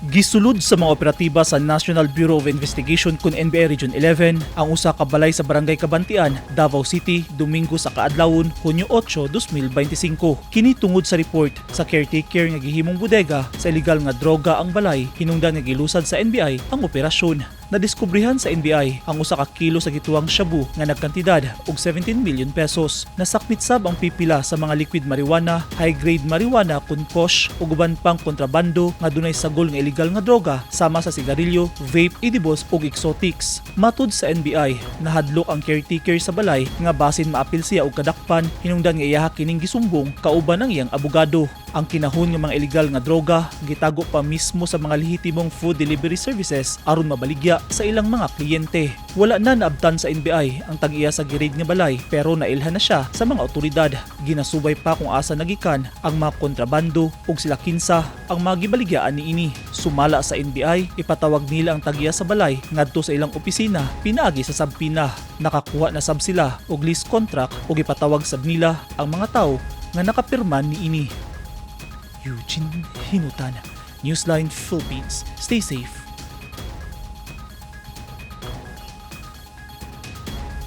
Gisulod sa mga operatiba sa National Bureau of Investigation kun NBI Region 11 ang usa ka balay sa Barangay Kabantian, Davao City, Domingo sa kaadlawon, Hunyo 8, 2025. Kini tungod sa report sa caretaker nga gihimong bodega sa illegal nga droga ang balay, hinungdan nga gilusad sa NBI ang operasyon. Nadiskubrihan sa NBI ang usa ka kilo sa gituang shabu nga nagkantidad og 17 million pesos. Nasakmit sab ang pipila sa mga liquid marijuana, high-grade marijuana kun kosh ug uban pang kontrabando nga dunay sagol nga illegal nga droga sama sa sigarilyo, vape, edibles ug exotics. Matud sa NBI, nahadlok ang caretaker sa balay nga basin maapil siya og kadakpan, hinungdan nga iyaha kining gisumbong kauban ang iyang abogado. Ang kinahon ng mga illegal nga droga gitago pa mismo sa mga lehitimong food delivery services aron mabaligya sa ilang mga kliyente. Wala na naabtan sa NBI ang tag-iya sa girid nga balay pero nailhan na siya sa mga otoridad. Ginasubay pa kung asa nagikan ang mga kontrabando ug sila kinsa ang mga gibaligyaan niini. Sumala sa NBI, ipatawag nila ang tag-iya sa balay ngadto sa ilang opisina pinaagi sa Sabpina. Nakakuha na sab sila og lease contract ug ipatawag sab nila ang mga tawo nga nakapirma niini. Eugene Hinutan, Newsline Philippines. Stay safe.